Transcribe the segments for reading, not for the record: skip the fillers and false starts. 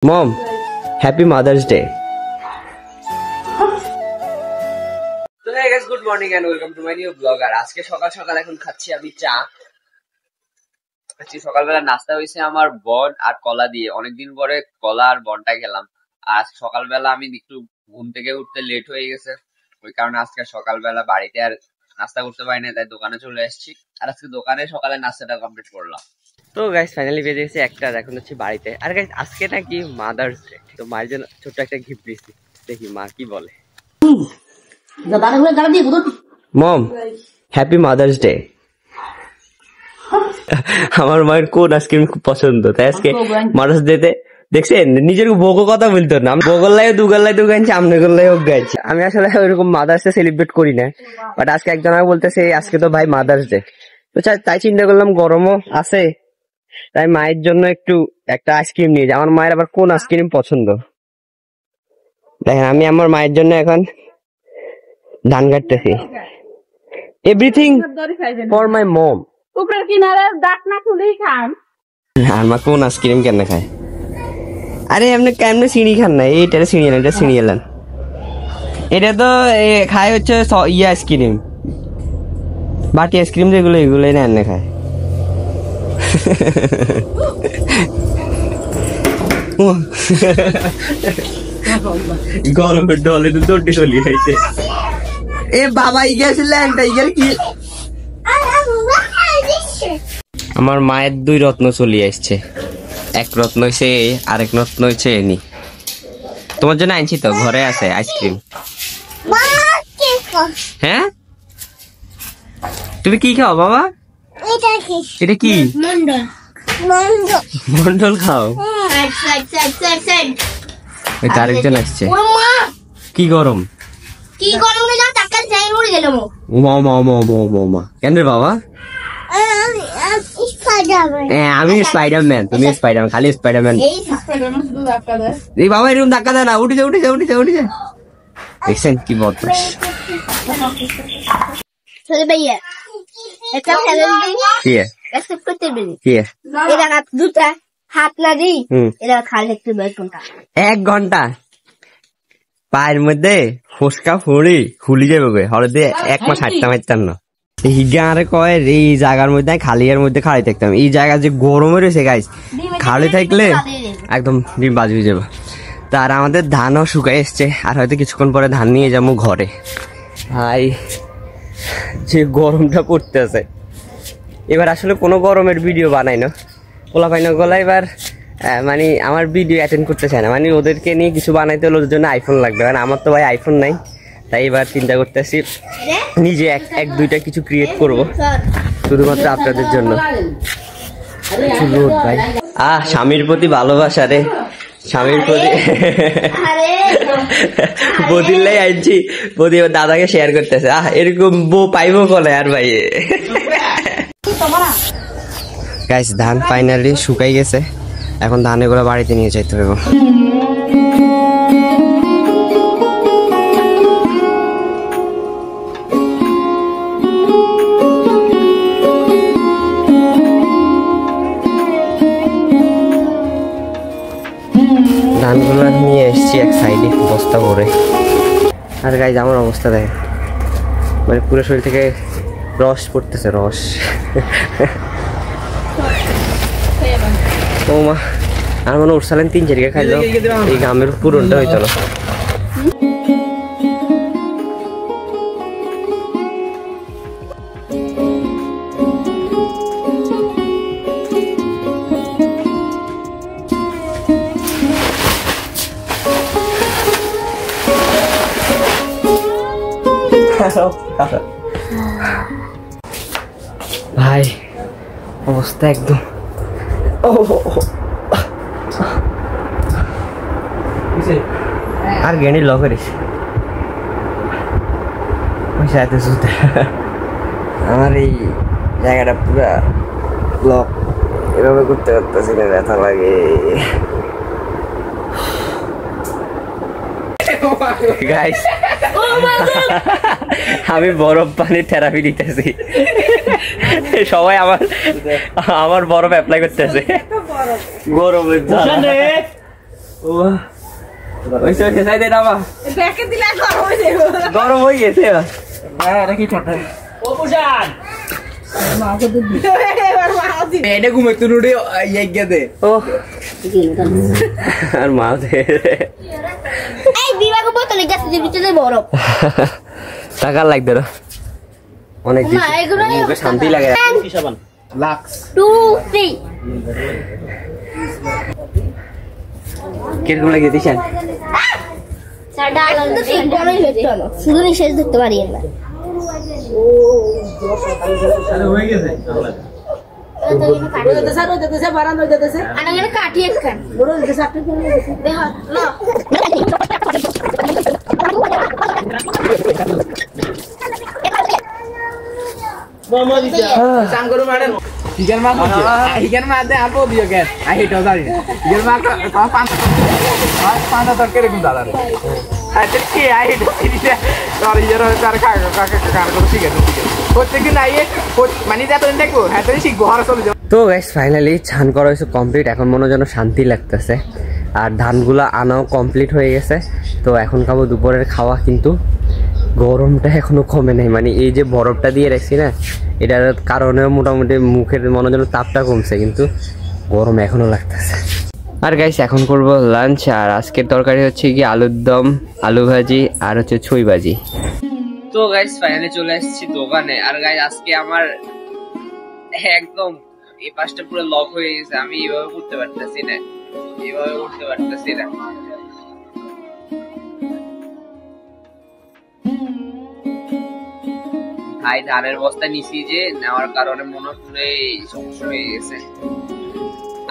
মম, happy mother's day. তো hey guys, good morning and welcome to my new blog. আর আজকে সকাল সকাল এখন খাচ্ছি আমি চা। সকালবেলা নাস্তা হয়েছে আমার বন আর কলা দিয়ে। অনেকদিন পরে কলা আর বনটা খেলাম। আজ সকালবেলা আমি একটু ঘুম থেকে উঠতে লেট হয়ে গেছে, ওই কারণে আজকে সকালবেলা বাড়িতে আর নাস্তা করতে পারি না, তাই দোকানে চলে এসেছি। আর আজকে দোকানে সকালে নাস্তাটা কমপ্লিট করলাম। তো গাইস ফাইনালি বেজে গেছে একটা, এখন হচ্ছে বাড়িতে। আর গাইস আজকে নাকি মাদার্স ডে, তো মায়ের জন্য ছোট্ট একটা গিফট দিয়েছি, দেখি মা কি বলে। মম, হ্যাপি মাদার্স ডে। আমার মায়ের কোন আইসক্রিম খুব পছন্দ, তাই আজকে মাদার্স ডে তে দেখছেন নিজের বউকে কথা বলতো না, আমি বগল্লাই দুগাল্লাই তো গাইছি, আমনে গল্লাই হোক গাইছি। আমি আসলে ওইরকম মাদার্স ডে সেলিব্রেট করি না, বাট আজকে একজন আমাকে বলতেছে আজকে তো ভাই মাদার্স ডে, তো তাই চিন্তা করলাম গরমও আছে, তাই মায়ের জন্য একটু একটা আইসক্রিম নিয়ে যাই। আমার মায়ের আবার কোন আইসক্রিম পছন্দ দেখেন, আমি আমার মায়ের জন্য এখন ধান কাটতেছি। এভরিথিং ফর মাই মম। উপরের কিনারে দাঁত না খুলেই খান। আর মা কোন আইসক্রিম কেন খায়? আরে এমনি কেমনে চিনি খান না, এইটা চিনি না, এটা চিনি এলেন। এটা তো খায় হচ্ছে ইয়ে আইসক্রিম, বাটি আইসক্রিম যেগুলো এগুলোই না এনে খায়। গরমের ডলে তো দৌড়টি চলি হয়েছে। এ বাবা ইগেছিলেন কি? আমার মায়ের দুই রত্ন চলে আসছে, এক রত্ন হয়েছে আরেক রত্ন হয়েছে এনি। তোমার জন্য আনছি তো, ঘরে আছে আইসক্রিম। হ্যাঁ তুমি কি খাও বাবা? এটা কি? মন্ডল খাও। আরেকজন আসছে। কি গরম? কেন রে বাবা? আমি স্পাইডারম্যান, তুমি স্পাইডারম্যান, খালি স্পাইডারম্যান। এই বাবা এরকম ধাক্কা দেয় না, উঠে যা উঠে যা উঠে যা উঠে যা। দেখছেন কি বদমাশ। এক ঘন্টা পায়ের মধ্যে ফুসকা ফুড়ি খুলি যাবে, হলদে এক মাস হাঁটতাম হাঁটতাম না। হিগারে কয় এই জায়গার মধ্যে খালি এর মধ্যে খালি থাকতাম, এই জায়গা যে গরমে রয়েছে গাইস, খালি থাকলে একদম ডিম বাজ হয়ে যাবো। তার আমাদের ধানও শুকাই এসছে, আর হয়তো কিছুক্ষণ পরে ধান নিয়ে যাবো ঘরে। ভাই যে গরমটা পড়তেছে, এবার আসলে কোনো গরমের ভিডিও বানাই না, পোলা পাই না গলা। এবার মানে আমার ভিডিও অ্যাটেন্ড করতে চায় না, মানে ওদেরকে নিয়ে কিছু বানাইতে হলে ওদের জন্য আইফোন লাগবে, কারণ আমার তো ভাই আইফোন নাই। তাই এবার চিন্তা করতেছি নিজে এক দুইটা কিছু ক্রিয়েট করব শুধুমাত্র আপনাদের জন্য। ভাই স্বামীর প্রতি ভালোবাসা রে, স্বামীর প্রতি বদিল্লাই আনছি, বদি দাদাকে শেয়ার করতেছে। এরকম বউ পাইবো কলে আর ভাই। গাইস ধান ফাইনালি শুকাই গেছে, এখন ধান এগুলো বাড়িতে নিয়ে যাইতে হবে। ধানগুলো নিয়ে এসছি এক সাইডে বস্তা ভরে। আর গাইজ আমার অবস্থা দেখে, মানে পুরো শরীর থেকে রস পড়তেছে, রস। ও মা, আর মনে উঠছিলেন 3-4 খাইলো, এই গ্রামের পুরোটা হইতো না। ভাই অবস্থা একদম আর গেঁড়ি ল করিস আমার এই জায়গাটা পুরা ব্লক, এভাবে করতে পারতেছি না, ব্যথা লাগে। গাইস আমি বরফ পানির থেরাপি দিতেছি, সবাই আমার বরফ অ্যাপ্লাই করতেছে গরমের। দেখে দিলে গরম হয়ে যাবে। গরম হয়ে গেছে এবার মাও দিবে। এটা ঘুমে তুই উড়ে ইয়ে গিয়ে দে ও আর মা এই বিভাগে বোতলে গেছে যে ভিতরে বরফ টাকা লাগবে না অনেক না এগুলো মুখে শান্তি লাগে লাক্স 2 3 কিরকম লাগে দিছেন সাডা কিন্তু ঠিক বড়ই হচ্ছে না শুধু নিশেষ ধরতে পারি না হয়ে গেছে আনাগের কাটি একখান দেখো না চান করু ম্যাডাম চিকেন মাছ চিকেন মাছ দে আপো দিও কেন আই হেট জানি চিকেন মাছ পাঁচ তরকারি কোন দাদা রে আচ্ছা কি আই হেট দিছে সরি যারা তার কাকা করে চিকেন হচ্ছে কি নাই মানে যা তো দেখো হ্যাঁ তো শিখবো হারা চলে যাও তো গাইস ফাইনালি ছান করা হয়েছে কমপ্লিট এখন মনে যেন শান্তি লাগতেছে আর ধানগুলা আনাও কমপ্লিট হয়ে গেছে তো এখন খাবো দুপুরের খাওয়া কিন্তু গরমটা এখনো কমে নাই মানে এই যে বরফটা দিয়ে রাখছি না এটার কারণে মোটামুটি মুখের মনে যেন তাপটা কমছে কিন্তু গরম এখনো লাগতেছে আর গাইস এখন করব লাঞ্চ আর আজকের তরকারি হচ্ছে কি আলুর দম আলু ভাজি আর হচ্ছে ছুঁই ভাজি তো গাইস ফাইনালি চলে এসেছি দোকানে আর গাইস আজকে আমার একদম এই পাশটা পুরো লক হয়ে গেছে আমি এইভাবে করতে পারতেছি না ভাই ধানের বস্তা নিছি যে নেওয়ার কারণে মনে পুরো সমস্যা হয়ে গেছে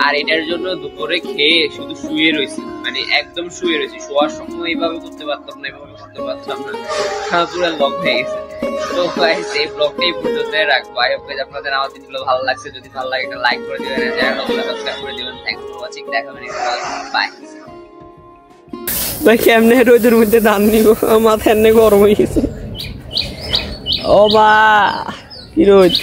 আর এটার জন্য দুপুরে খেয়ে শুধু শুয়ে রয়েছি মানে একদম শুয়ে রয়েছি শোয়ার সময় এইভাবে করতে পারতাম না পুরো লক হয়ে গেছে তো গাইস এই ব্লগটা এই পর্যন্ত রাখবো আই হোপ গাইস আপনাদের আমার ভিডিও ভালো লাগছে যদি ভালো লাগে একটা লাইক করে দিবেন চ্যানেলটা সাবস্ক্রাইব করে দিবেন থ্যাঙ্কস ফর ওয়াচিং দেখা হবে বাই ভাই কেমনে রোদের মধ্যে ধান নিব মাথা এনে গরম হয়ে গেছে ও বা কি রোদ